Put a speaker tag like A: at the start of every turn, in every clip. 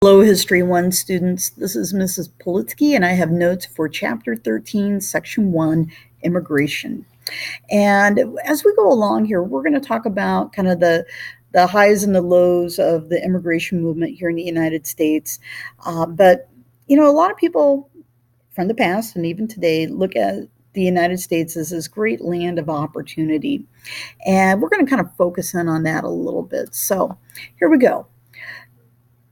A: Hello, History 1 students. This is Mrs. Politsky, and I have notes for Chapter 13, Section 1, Immigration. And as we go along here, we're going to talk about kind of the highs and the lows of the immigration movement here in the United States. But a lot of people from the past and even today look at the United States as this great land of opportunity. And we're going to kind of focus in on that a little bit. So here we go.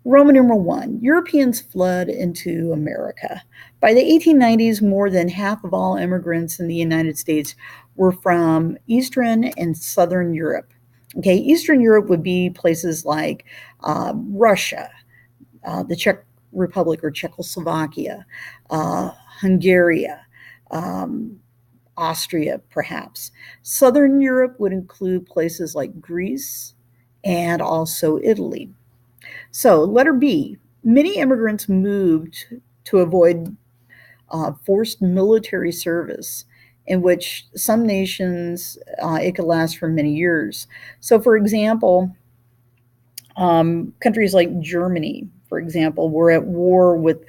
A: Roman numeral 1, Europeans flood into America. By the 1890s, more than half of all immigrants in the United States were from Eastern and Southern Europe. Okay, Eastern Europe would be places like Russia, the Czech Republic or Czechoslovakia, Hungary, Austria, perhaps. Southern Europe would include places like Greece and also Italy. So, letter B, many immigrants moved to avoid forced military service, in which some nations it could last for many years. So, for example, countries like Germany, for example, were at war with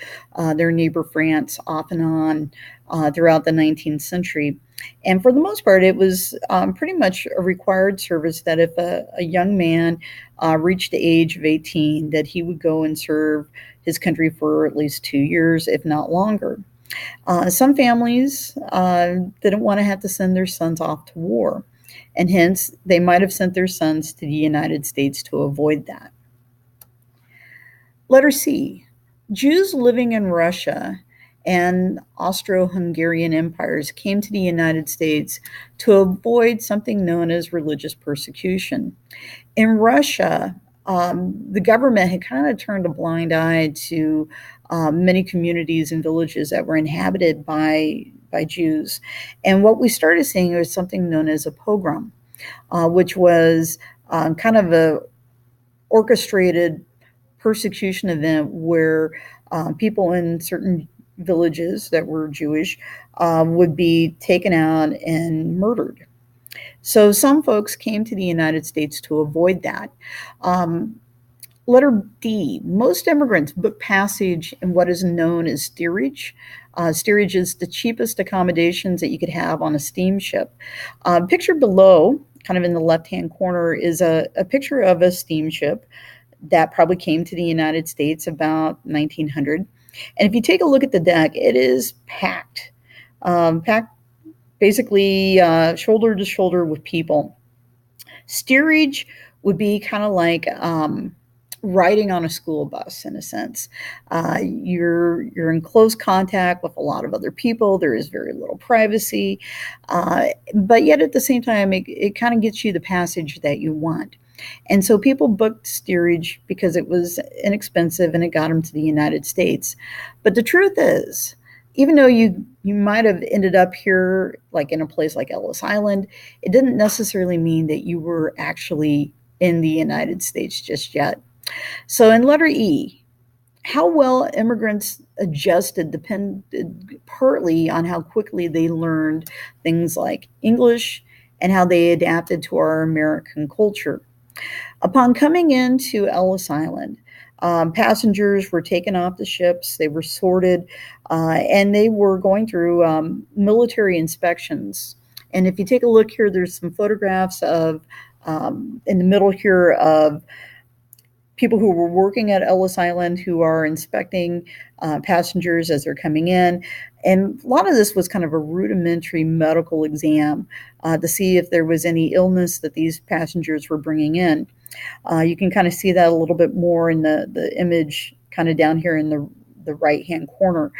A: their neighbor France off and on throughout the 19th century. And for the most part, it was pretty much a required service that if a young man reached the age of 18, that he would go and serve his country for at least 2 years, if not longer. Some families didn't want to have to send their sons off to war, and hence they might have sent their sons to the United States to avoid that. Letter C, Jews living in Russia and Austro-Hungarian empires came to the United States to avoid something known as religious persecution. In Russia, the government had kind of turned a blind eye to many communities and villages that were inhabited by Jews. And what we started seeing was something known as a pogrom, which was kind of a orchestrated persecution event where people in certain villages that were Jewish would be taken out and murdered. So some folks came to the United States to avoid that. Letter D, most immigrants book passage in what is known as steerage. Steerage is the cheapest accommodations that you could have on a steamship. Pictured below, kind of in the left-hand corner, is a picture of a steamship that probably came to the United States about 1900. And if you take a look at the deck, it is packed basically shoulder to shoulder with people. Steerage would be kind of like riding on a school bus in a sense. You're in close contact with a lot of other people. There is very little privacy, but yet at the same time, it kind of gets you the passage that you want. And so people booked steerage because it was inexpensive and it got them to the United States. But the truth is, even though you might have ended up here, like in a place like Ellis Island, it didn't necessarily mean that you were actually in the United States just yet. So in letter E, how well immigrants adjusted depended partly on how quickly they learned things like English and how they adapted to our American culture. Upon coming into Ellis Island, passengers were taken off the ships, they were sorted, and they were going through military inspections. And if you take a look here, there's some photographs of, in the middle here, of people who were working at Ellis Island who are inspecting passengers as they're coming in. And a lot of this was kind of a rudimentary medical exam to see if there was any illness that these passengers were bringing in. You can kind of see that a little bit more in the image kind of down here in the right-hand corner.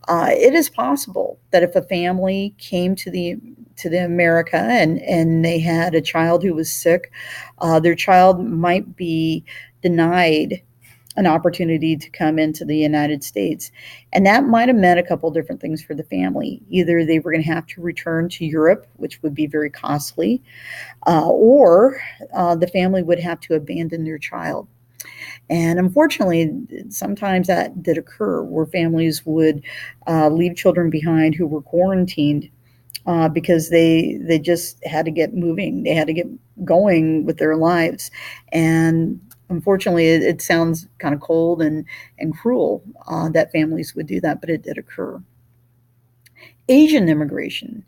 A: It is possible that if a family came to the America and they had a child who was sick, their child might be denied an opportunity to come into the United States. And that might have meant a couple different things for the family. Either they were going to have to return to Europe, which would be very costly, or the family would have to abandon their child. And unfortunately, sometimes that did occur where families would leave children behind who were quarantined because they just had to get moving. They had to get going with their lives. And Unfortunately, it sounds kind of cold and cruel that families would do that, but it did occur. Asian immigration.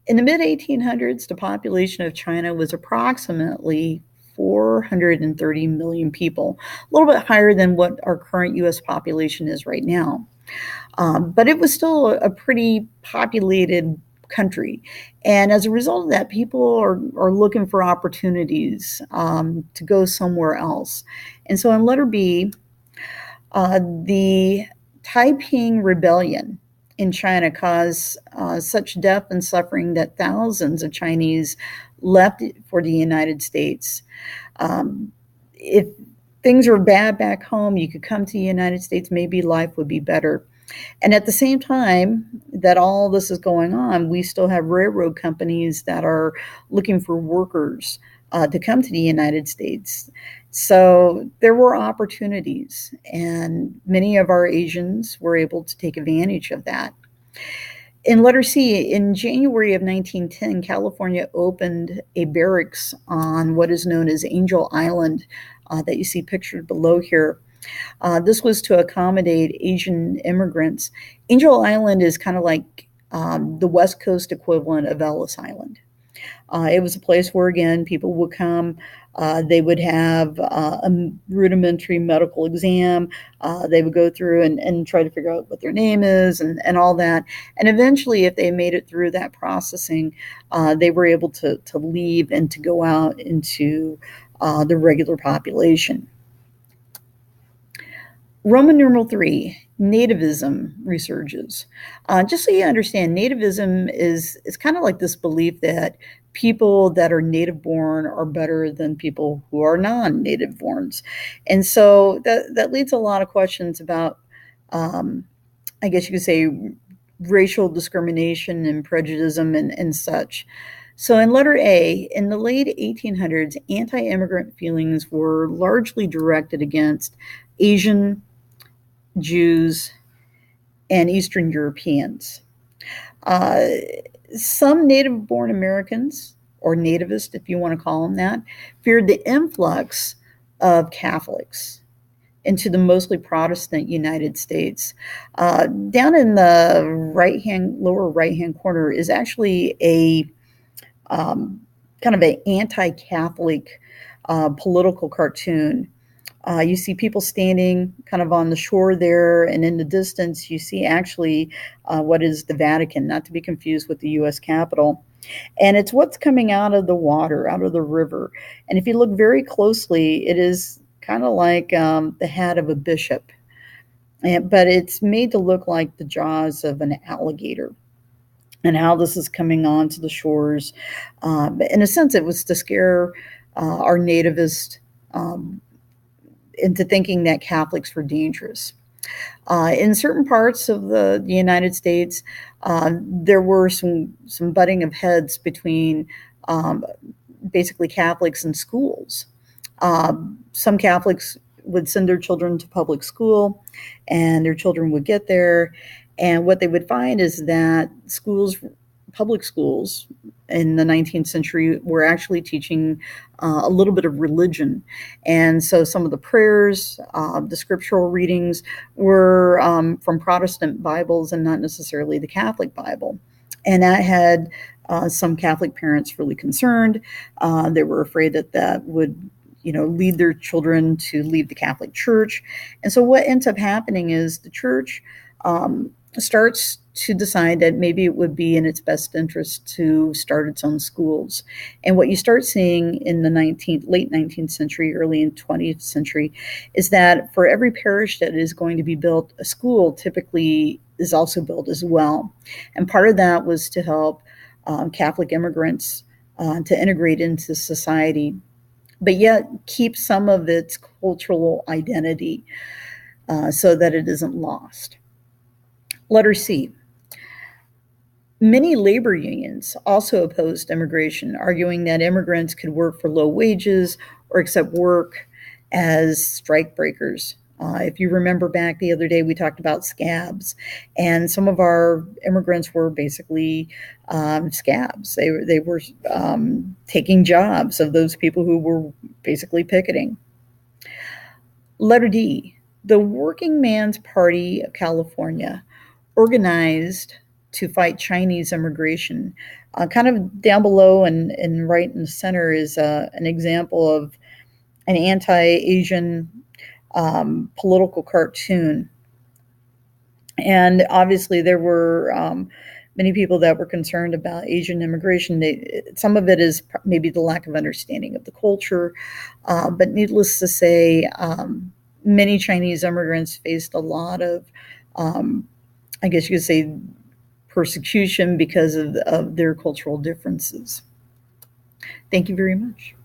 A: In the mid 1800s, the population of China was approximately 430 million people, a little bit higher than what our current US population is right now. But it was still a pretty populated country. And as a result of that, people are looking for opportunities to go somewhere else. And so in letter B, the Taiping Rebellion in China caused such death and suffering that thousands of Chinese left for the United States. If things are bad back home, you could come to the United States, maybe life would be better. And at the same time that all this is going on, we still have railroad companies that are looking for workers to come to the United States. So there were opportunities, and many of our Asians were able to take advantage of that. In letter C, in January of 1910, California opened a barracks on what is known as Angel Island that you see pictured below here. This was to accommodate Asian immigrants. Angel Island is kind of like the West Coast equivalent of Ellis Island. It was a place where, again, people would come. They would have a rudimentary medical exam. They would go through and try to figure out what their name is and all that. And eventually, if they made it through that processing, they were able to leave and to go out into the regular population. Roman numeral 3, nativism resurges. Just so you understand, nativism is kind of like this belief that people that are native born are better than people who are non-native borns. And so that leads a lot of questions about, I guess you could say, racial discrimination and prejudice and such. So in letter A, in the late 1800s, anti-immigrant feelings were largely directed against Asian, Jews, and Eastern Europeans. Uh, some native born Americans, or nativists, if you want to call them that, feared the influx of Catholics into the mostly Protestant United States. Down in the lower right hand corner is actually a kind of an anti Catholic political cartoon. You see people standing kind of on the shore there, and in the distance, you see actually what is the Vatican, not to be confused with the U.S. Capitol. And it's what's coming out of the water, out of the river. And if you look very closely, it is kind of like the hat of a bishop, but it's made to look like the jaws of an alligator. And how this is coming onto the shores. In a sense, it was to scare our nativist into thinking that Catholics were dangerous. In certain parts of the United States, there were some butting of heads between basically Catholics and schools. Some Catholics would send their children to public school, and their children would get there. And what they would find is that public schools in the 19th century were actually teaching a little bit of religion. And so some of the prayers, the scriptural readings were from Protestant Bibles and not necessarily the Catholic Bible. And that had some Catholic parents really concerned. They were afraid that would lead their children to leave the Catholic Church. And so what ends up happening is the church starts to decide that maybe it would be in its best interest to start its own schools. And what you start seeing in the late 19th century, early 20th century, is that for every parish that is going to be built, a school typically is also built as well. And part of that was to help Catholic immigrants to integrate into society, but yet keep some of its cultural identity so that it isn't lost. Letter C. Many labor unions also opposed immigration, arguing that immigrants could work for low wages or accept work as strike breakers. If you remember back the other day, we talked about scabs, and some of our immigrants were basically scabs. They were taking jobs of those people who were basically picketing. Letter D, the Working Man's Party of California organized to fight Chinese immigration. Kind of down below and right in the center is an example of an anti-Asian political cartoon. And obviously, there were many people that were concerned about Asian immigration. Some of it is maybe the lack of understanding of the culture, but needless to say, many Chinese immigrants faced a lot of, I guess you could say, persecution because of their cultural differences. Thank you very much.